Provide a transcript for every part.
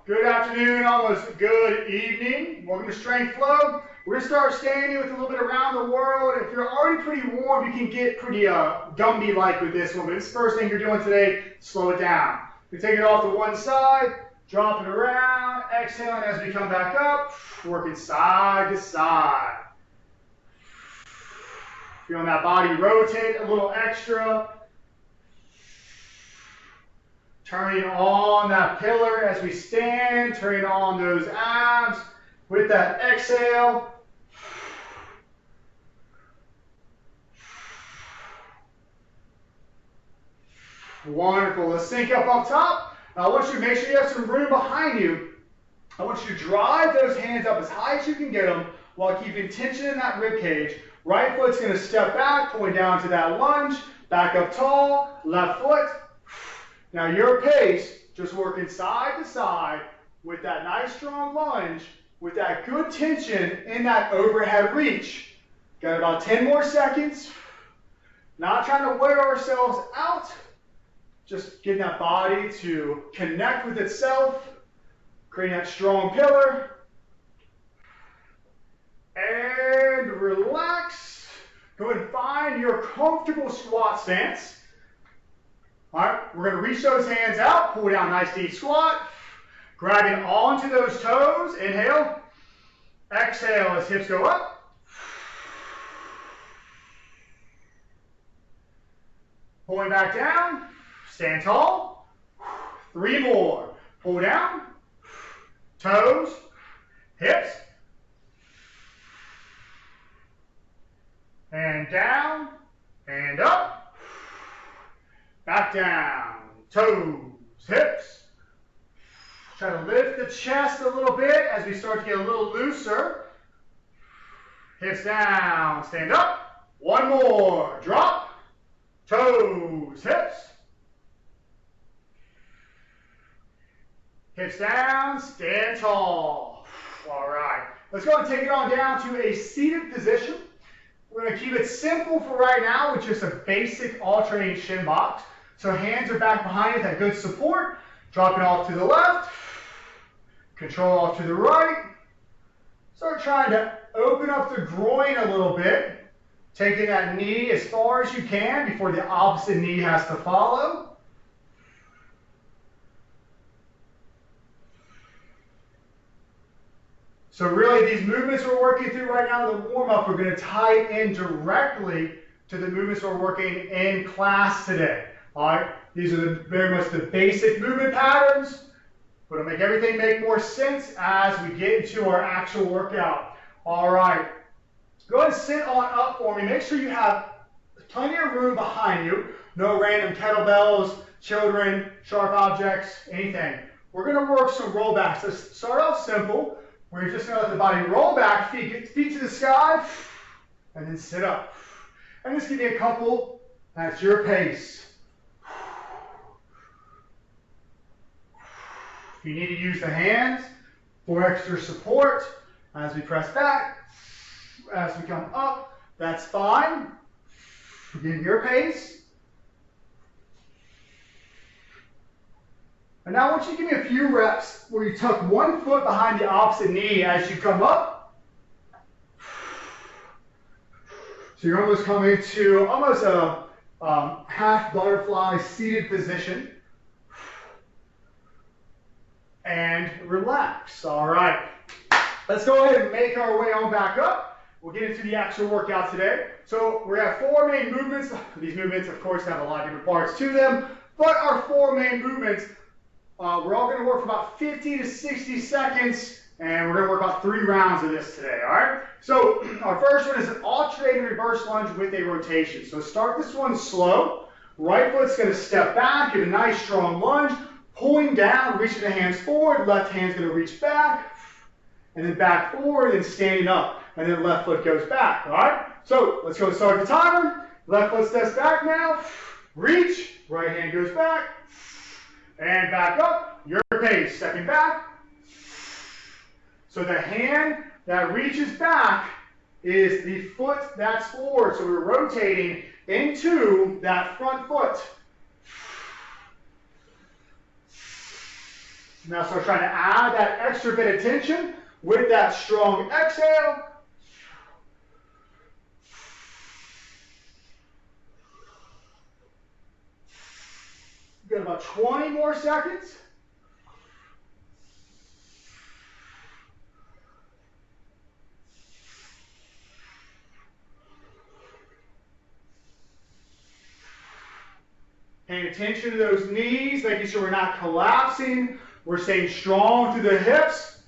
Good afternoon, almost good evening. Welcome to Strength Flow. We're going to start standing with a little bit around the world. If you're already pretty warm, you can get pretty Gumby-like with this one. But this first thing you're doing today, slow it down. You take it off to one side, drop it around, exhaling as we come back up, working side to side. Feeling that body rotate a little extra. Turning on that pillar as we stand, turning on those abs with that exhale. Wonderful. Let's sync up top. Now I want you to make sure you have some room behind you. I want you to drive those hands up as high as you can get them while keeping tension in that rib cage. Right foot's going to step back, pulling down to that lunge. Back up tall, left foot. Now your pace, just working side to side with that nice strong lunge, with that good tension in that overhead reach. Got about 10 more seconds. Not trying to wear ourselves out, just getting that body to connect with itself, creating that strong pillar. And relax. Go and find your comfortable squat stance. All right, we're going to reach those hands out, pull down, nice deep squat, grabbing onto those toes, inhale, exhale as hips go up, pulling back down, stand tall, 3 more, pull down, toes, hips, and down, and up. Back down, toes, hips. Try to lift the chest a little bit as we start to get a little looser. Hips down, stand up. 1 more, drop. Toes, hips. Hips down, stand tall. All right, let's go and take it on down to a seated position. We're going to keep it simple for right now with just a basic alternating shin box. So hands are back behind it, that good support. Drop it off to the left. Control off to the right. Start trying to open up the groin a little bit. Taking that knee as far as you can before the opposite knee has to follow. So really these movements we're working through right now, the warm-up, we're going to tie in directly to the movements we're working in class today. All right, these are very much the basic movement patterns, but it'll make everything make more sense as we get into our actual workout. All right, go ahead and sit on up for me. Make sure you have plenty of room behind you. No random kettlebells, children, sharp objects, anything. We're going to work some rollbacks. Let's start off simple. We're just going to let the body roll back, feet to the sky, and then sit up. And just give you a couple. That's your pace. If you need to use the hands for extra support as we press back, as we come up, that's fine. Again, your pace. And now I want you to give me a few reps where you tuck 1 foot behind the opposite knee as you come up. So you're almost coming to almost a half butterfly seated position. And relax. All right. Let's go ahead and make our way on back up. We'll get into the actual workout today. So we have 4 main movements. These movements, of course, have a lot of different parts to them. But our 4 main movements, we're all going to work for about 50 to 60 seconds. And we're going to work about 3 rounds of this today. All right. So our first one is an alternating reverse lunge with a rotation. So start this one slow. Right foot's going to step back, get a nice strong lunge. Pulling down, reaching the hands forward, left hand's going to reach back, and then back forward, and standing up, and then left foot goes back, all right? So let's go start the timer. Left foot steps back now, reach, right hand goes back, and back up, your pace, stepping back. So the hand that reaches back is the foot that's forward, so we're rotating into that front foot. Now start trying to add that extra bit of tension with that strong exhale. Got about 20 more seconds. Paying attention to those knees, making sure we're not collapsing. We're staying strong through the hips.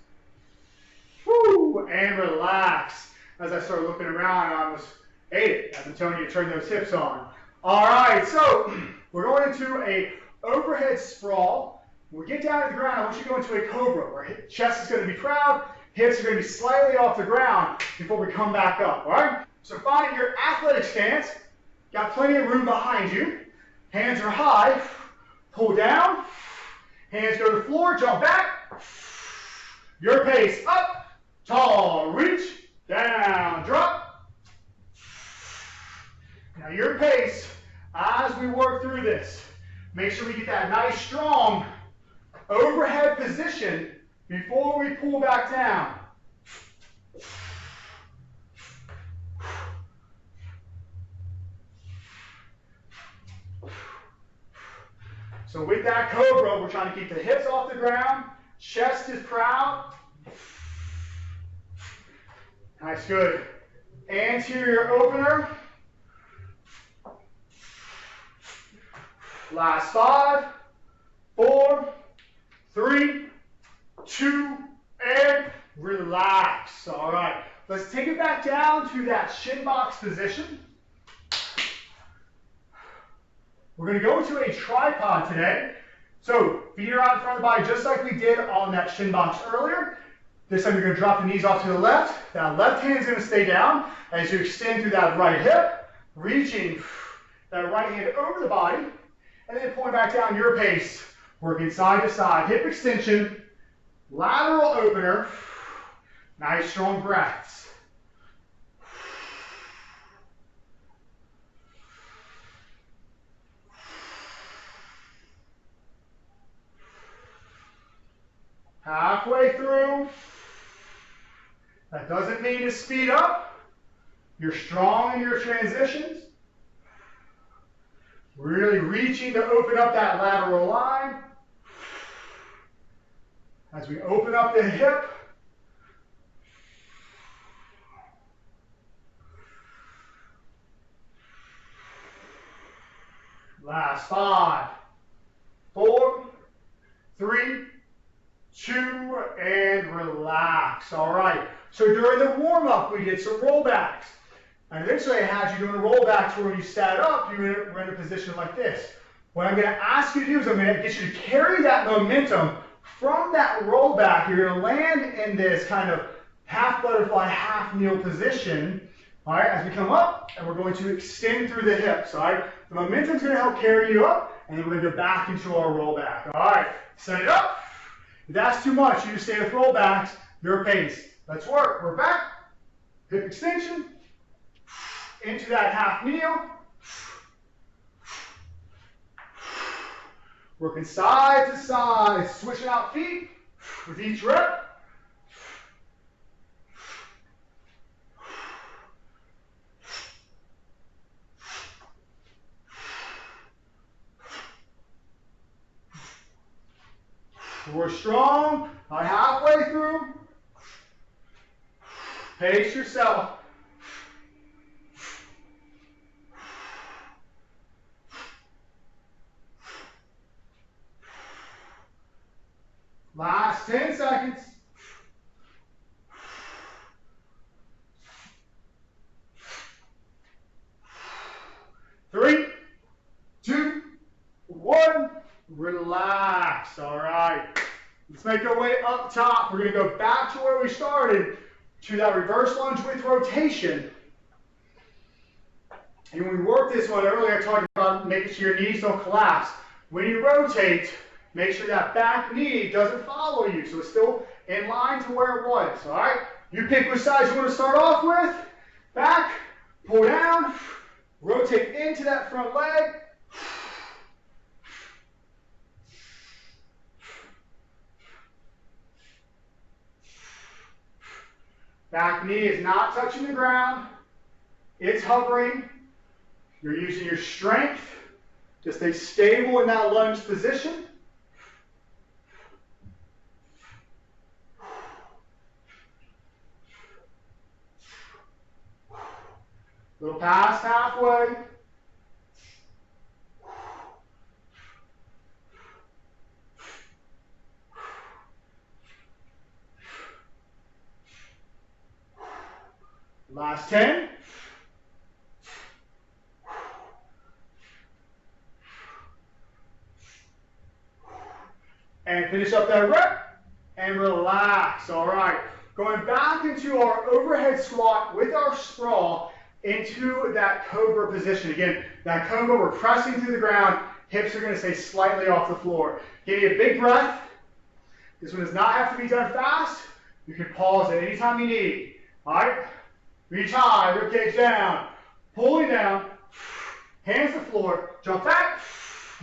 Woo, and relax. As I start looking around, I almost ate it. As I'm telling you to turn those hips on. All right, so we're going into a overhead sprawl. When we get down to the ground, I want you to go into a cobra, where chest is going to be proud, hips are going to be slightly off the ground before we come back up, all right? So find your athletic stance. Got plenty of room behind you. Hands are high. Pull down. Hands go to the floor. Jump back. Your pace. Up. Tall. Reach. Down. Drop. Now your pace as we work through this. Make sure we get that nice, strong overhead position before we pull back down. So with that cobra, we're trying to keep the hips off the ground, chest is proud. Nice, good. Anterior opener. Last 5, 4, 3, 2, and relax. All right, let's take it back down to that shin box position. We're going to go into a tripod today. So feet are out in front of the body just like we did on that shin box earlier. This time you're going to drop the knees off to the left. That left hand is going to stay down as you extend through that right hip, reaching that right hand over the body, and then pulling back down your pace, working side to side. Hip extension, lateral opener, nice strong breaths. Halfway through. That doesn't mean to speed up. You're strong in your transitions. Really reaching to open up that lateral line. As we open up the hip. Last 5, 4, 3, 2, and relax. All right. So during the warm-up, we did some rollbacks. And eventually I had you doing a rollback where when you sat up, you were in a position like this. What I'm going to ask you to do is I'm going to get you to carry that momentum from that rollback. You're going to land in this kind of half butterfly, half kneel position. All right, as we come up, and we're going to extend through the hips. All right, the momentum's going to help carry you up, and then we're going to go back into our rollback. All right, set it up. If that's too much, you just stay with rollbacks, your pace. Let's work. We're back. Hip extension. Into that half kneel. Working side to side, switching out feet with each rep. We're strong, about halfway through. Pace yourself. Last 10 seconds. 3, 2, 1. Relax. All right. Let's make our way up top. We're going to go back to where we started, to that reverse lunge with rotation. And when we worked this one earlier, I talked about making sure your knees don't collapse. When you rotate, make sure that back knee doesn't follow you, so it's still in line to where it was. All right? You pick which side you want to start off with. Back, pull down, rotate into that front leg. Back knee is not touching the ground. It's hovering. You're using your strength to stay stable in that lunge position. Little past halfway. Last 10. And finish up that rep and relax. All right. Going back into our overhead squat with our sprawl into that cobra position. Again, that cobra, we're pressing through the ground. Hips are going to stay slightly off the floor. Give me a big breath. This one does not have to be done fast. You can pause at any time you need. All right. Reach high, ribcage down, pulling down, hands to floor, jump back,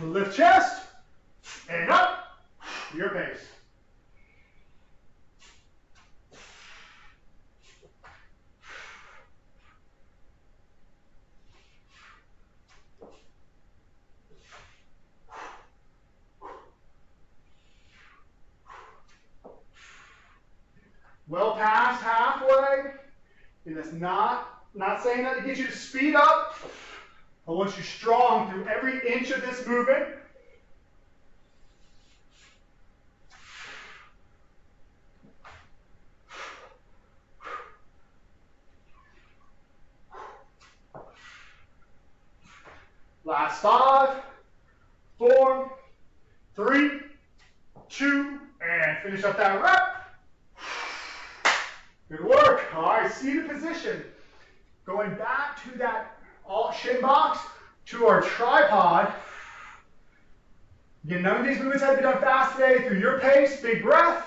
lift chest, and up, your pace. Well past halfway. And that's not saying that to get you to speed up. I want you strong through every inch of this movement. Last 5, 4, 3, 2, and finish up that rep. Good work. All right, seated position. Going back to that shin box, to our tripod. Again, none of these movements have to be done fast today. Through your pace, big breath.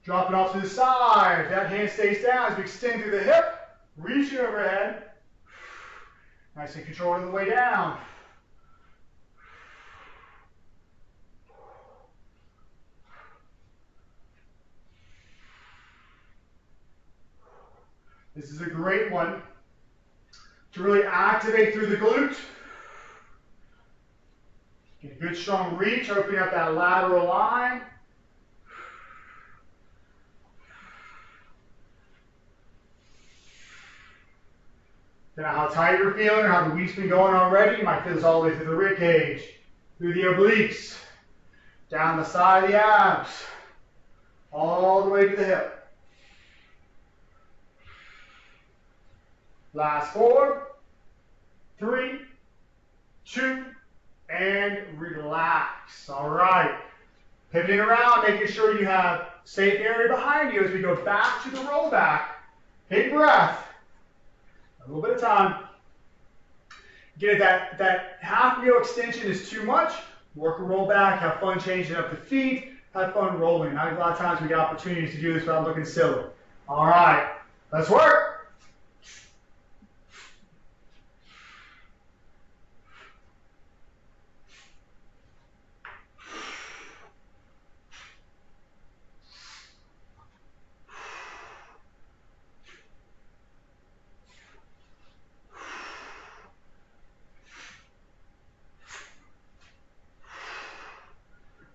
Drop it off to the side. That hand stays down as we extend through the hip. Reaching overhead. Nice and controlling the way down. This is a great one to really activate through the glute. Get a good strong reach, opening up that lateral line. Depending on how tight you're feeling or how the week's been going already, you might feel this all the way through the rib cage, through the obliques, down the side of the abs, all the way to the hip. Last 4, 3, 2, and relax. All right. Pivoting around, making sure you have safe area behind you as we go back to the roll back. Big breath. A little bit of time. Get it, that half meal extension is too much. Work a roll back, have fun changing up the feet, have fun rolling. A lot of times we get opportunities to do this without looking silly. All right, let's work.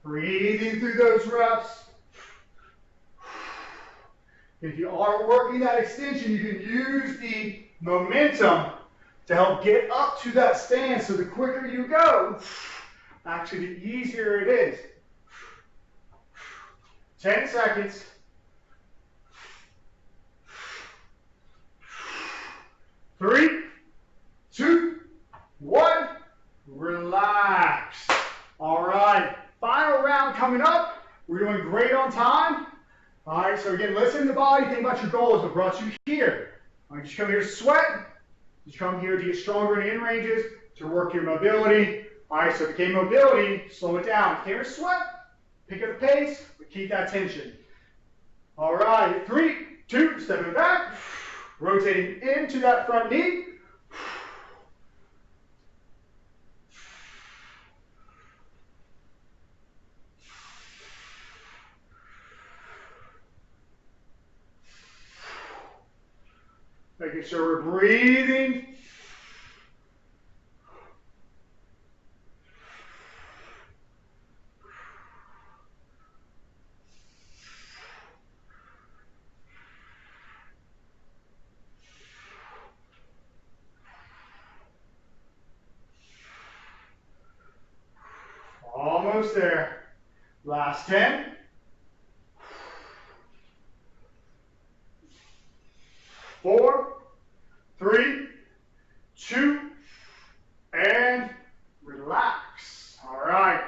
Breathing through those reps. If you are working that extension, you can use the momentum to help get up to that stance. So the quicker you go, actually the easier it is. 10 seconds. 3, 2, 1. Relax. All right. Final round coming up. We're doing great on time. All right, so again, listen to the body. Think about your goals. What brought you here? All right, did you come here to sweat? Did you come here to get stronger in the in ranges, to work your mobility? All right, so if it came mobility, slow it down. If you came here to sweat, pick up the pace, but keep that tension. All right, 3, 2, stepping back, rotating into that front knee. Making sure we're breathing. Almost there. Last 10. 4, 3, 2, and relax. All right.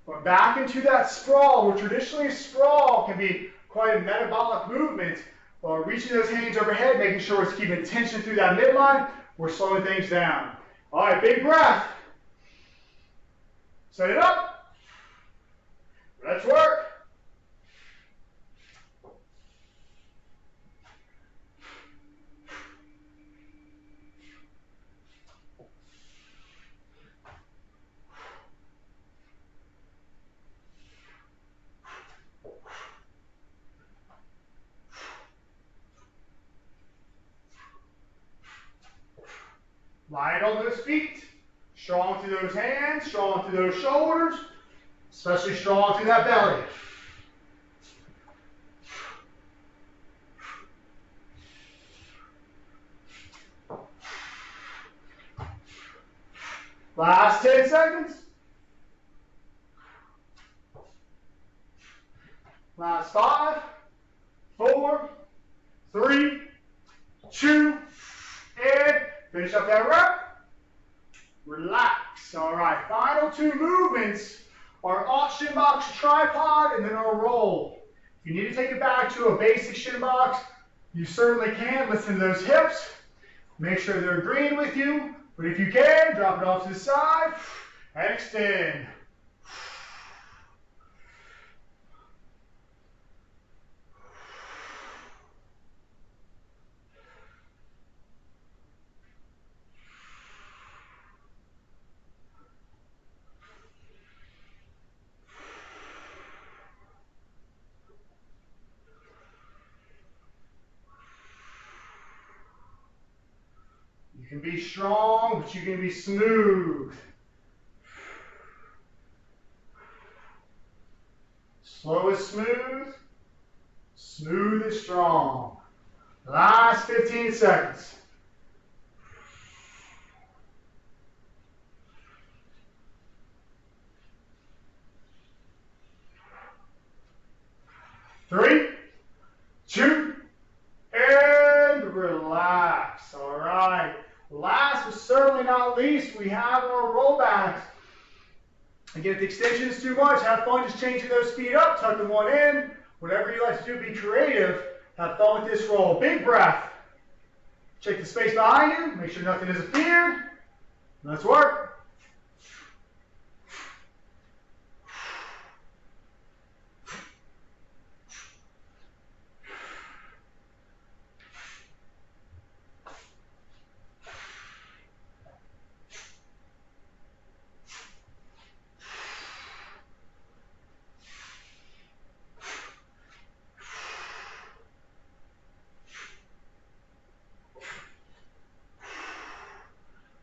We're back into that sprawl, where traditionally a sprawl can be quite a metabolic movement. While reaching those hands overhead, making sure we're keeping tension through that midline, we're slowing things down. All right, big breath. Set it up. Let's work. Light on those feet. Strong through those hands, strong through those shoulders, especially strong through that belly. Last 10 seconds. Last 5, 4, 3, 2, and finish up that rep. Relax. All right, final 2 movements are off shin box tripod and then our roll. If you need to take it back to a basic shin box, you certainly can. Listen to those hips. Make sure they're agreeing with you. But if you can, drop it off to the side and extend. You can be strong, but you can be smooth. Slow is smooth, smooth is strong. Last 15 seconds. 3, 2, and relax. All right. Last but certainly not least, we have our rollbacks. Again, if the extension is too much, have fun just changing those feet up, tuck them one in. Whatever you like to do, be creative. Have fun with this roll. Big breath. Check the space behind you. Make sure nothing is appeared. Let's work.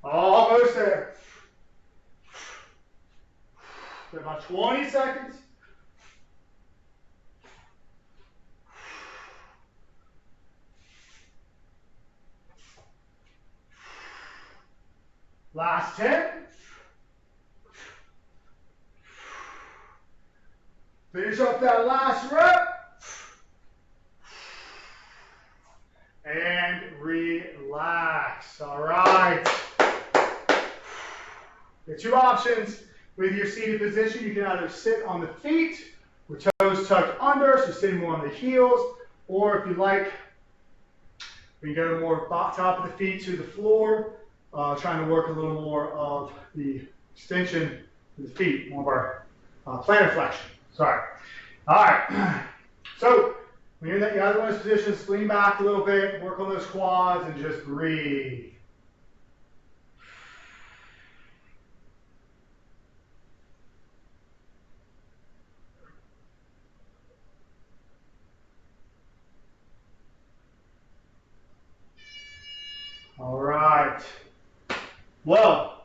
Almost there. About 20 seconds. Last 10. Finish up that last rep. And relax. All right. The 2 options with your seated position. You can either sit on the feet with toes tucked under, so sitting more on the heels, or if you like, we can go more top of the feet to the floor, trying to work a little more of the extension of the feet, more of our plantar flexion. Sorry. All right. So when you're in that either one of those positions, lean back a little bit, work on those quads, and just breathe. Well,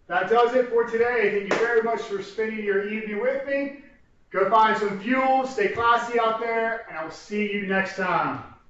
that does it for today. Thank you very much for spending your evening with me. Go find some fuel, stay classy out there, and I will see you next time.